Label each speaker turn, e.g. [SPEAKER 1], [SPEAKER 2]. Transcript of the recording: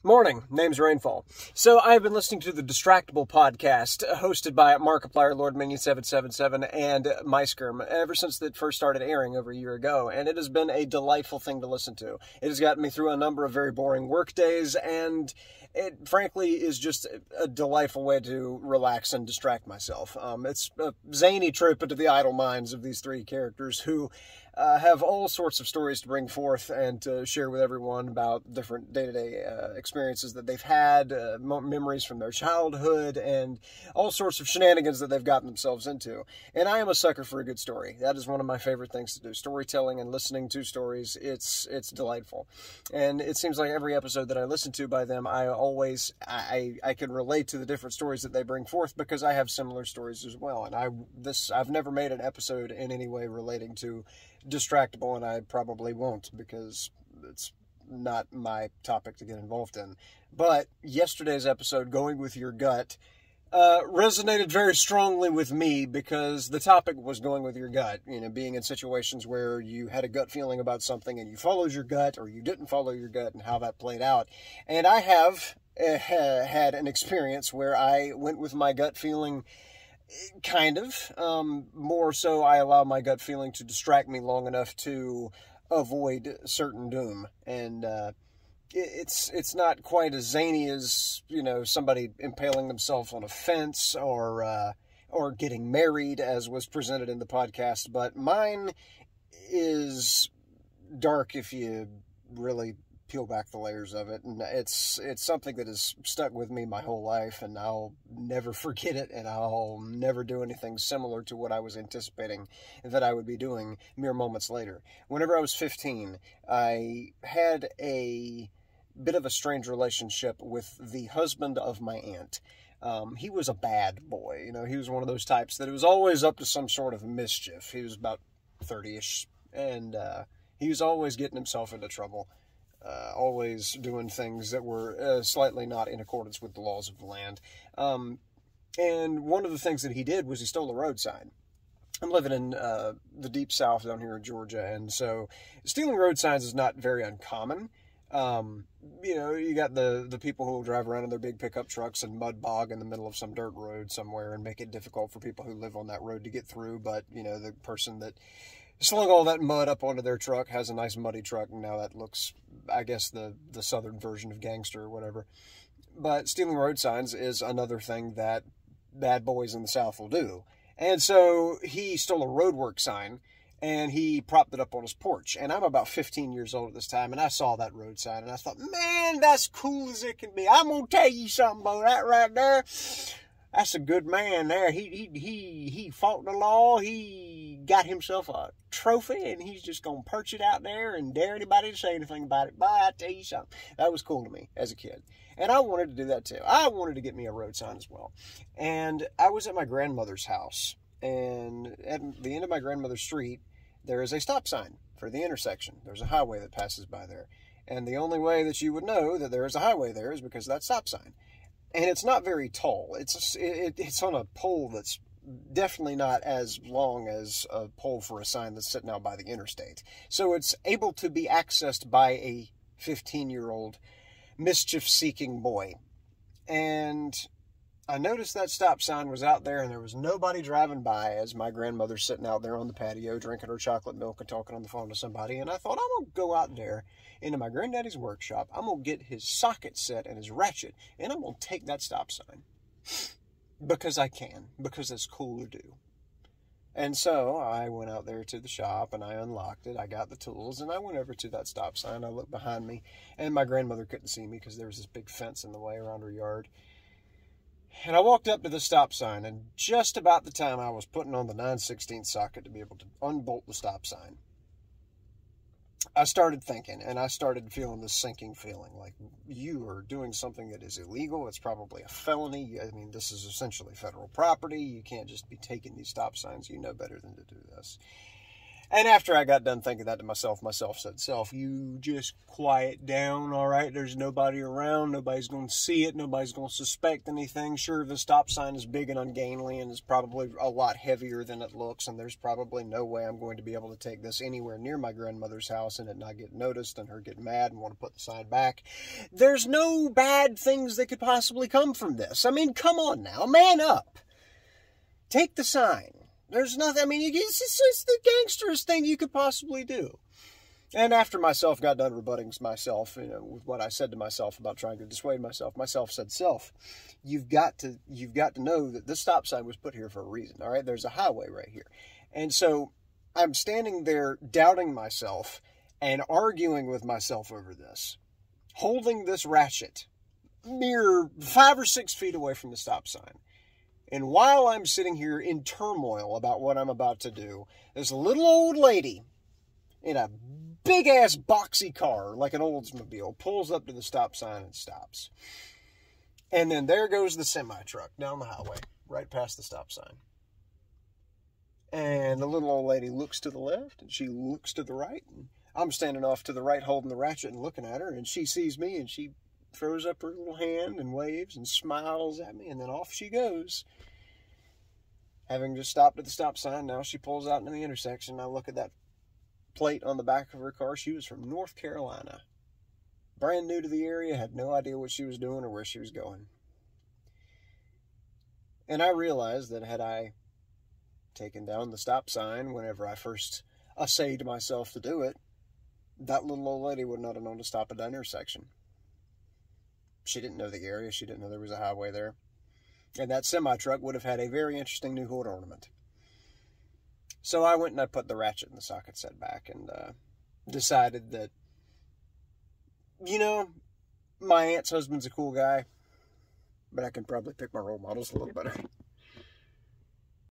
[SPEAKER 1] Morning. Name's Rainfall. So I've been listening to the Distractable podcast, hosted by Markiplier, Lord Minion 777, and MySkirm ever since it first started airing over a year ago, and it has been a delightful thing to listen to. It has gotten me through a number of very boring work days, and it frankly is just a delightful way to relax and distract myself. It's a zany trip into the idle minds of these three characters who have all sorts of stories to bring forth and to share with everyone about different day-to-day experiences that they've had, memories from their childhood, and all sorts of shenanigans that they've gotten themselves into. And I am a sucker for a good story. That is one of my favorite things to do. Storytelling and listening to stories, it's delightful. And it seems like every episode that I listen to by them, I can relate to the different stories that they bring forth because I have similar stories as well. And I've never made an episode in any way relating to Distractable, and I probably won't because it's not my topic to get involved in. But yesterday's episode, Going With Your Gut, resonated very strongly with me because the topic was going with your gut. You know, being in situations where you had a gut feeling about something and you followed your gut or you didn't follow your gut and how that played out. And I have had an experience where I went with my gut feeling. Kind of. More so, I allow my gut feeling to distract me long enough to avoid certain doom. And it's not quite as zany as, you know, somebody impaling themselves on a fence or getting married, as was presented in the podcast. But mine is dark if you really peel back the layers of it, and it's something that has stuck with me my whole life, and I'll never forget it, and I'll never do anything similar to what I was anticipating that I would be doing mere moments later. Whenever I was 15, I had a bit of a strange relationship with the husband of my aunt. He was a bad boy. You know, he was one of those types that was always up to some sort of mischief. He was about 30-ish, and he was always getting himself into trouble. Always doing things that were slightly not in accordance with the laws of the land. And one of the things that he did was he stole a road sign. I'm living in the deep south down here in Georgia, and so stealing road signs is not very uncommon. You know, you got the people who will drive around in their big pickup trucks and mud bog in the middle of some dirt road somewhere and make it difficult for people who live on that road to get through. But, you know, the person that slung all that mud up onto their truck has a nice muddy truck, and now that looks, I guess, the southern version of gangster or whatever. But stealing road signs is another thing that bad boys in the South will do. And so he stole a roadwork sign, and he propped it up on his porch. And I'm about 15 years old at this time, and I saw that road sign, and I thought, man, that's cool as it can be. I'm going to tell you something about that right there. That's a good man there. He fought the law. He got himself a trophy, and he's just going to perch it out there and dare anybody to say anything about it. But I tell you something, that was cool to me as a kid. And I wanted to do that too. I wanted to get me a road sign as well. And I was at my grandmother's house, and at the end of my grandmother's street, there is a stop sign for the intersection. There's a highway that passes by there. And the only way that you would know that there is a highway there is because of that stop sign. And it's not very tall. It's on a pole that's definitely not as long as a pole for a sign that's sitting out by the interstate. So it's able to be accessed by a 15-year-old mischief-seeking boy. And I noticed that stop sign was out there, and there was nobody driving by as my grandmother's sitting out there on the patio drinking her chocolate milk and talking on the phone to somebody. And I thought, I'm going to go out there into my granddaddy's workshop. I'm going to get his socket set and his ratchet, and I'm going to take that stop sign. Because I can. Because it's cool to do. And so I went out there to the shop, and I unlocked it. I got the tools, and I went over to that stop sign. I looked behind me, and my grandmother couldn't see me because there was this big fence in the way around her yard. And I walked up to the stop sign, and just about the time I was putting on the 9/16 socket to be able to unbolt the stop sign, I started thinking, and I started feeling this sinking feeling, like, you are doing something that is illegal. It's probably a felony. I mean, this is essentially federal property. You can't just be taking these stop signs. You know better than to do this. And after I got done thinking that to myself, said, "Self, you just quiet down, all right? There's nobody around. Nobody's going to see it. Nobody's going to suspect anything. Sure, the stop sign is big and ungainly and is probably a lot heavier than it looks, and there's probably no way I'm going to be able to take this anywhere near my grandmother's house and it not get noticed and her get mad and want to put the sign back. There's no bad things that could possibly come from this. I mean, come on now. Man up. Take the sign. There's nothing, I mean, it's the gangsterest thing you could possibly do." And after myself got done rebutting myself, with what I said to myself about trying to dissuade myself said, "Self, you've got to know that this stop sign was put here for a reason, all right? There's a highway right here." And so I'm standing there doubting myself and arguing with myself over this, holding this ratchet mere 5 or 6 feet away from the stop sign. And while I'm sitting here in turmoil about what I'm about to do, this little old lady in a big-ass boxy car, like an Oldsmobile, pulls up to the stop sign and stops. And then there goes the semi-truck down the highway, right past the stop sign. And the little old lady looks to the left, and she looks to the right. And I'm standing off to the right holding the ratchet and looking at her, and she sees me, and she throws up her little hand and waves and smiles at me, and then off she goes. Having just stopped at the stop sign, now she pulls out into the intersection. I look at that plate on the back of her car. She was from North Carolina. Brand new to the area, had no idea what she was doing or where she was going. And I realized that had I taken down the stop sign whenever I first essayed myself to do it, that little old lady would not have known to stop at that intersection. She didn't know the area. She didn't know there was a highway there. And that semi-truck would have had a very interesting new hood ornament. So I went and I put the ratchet in the socket set back and decided that, my aunt's husband's a cool guy, but I can probably pick my role models a little better.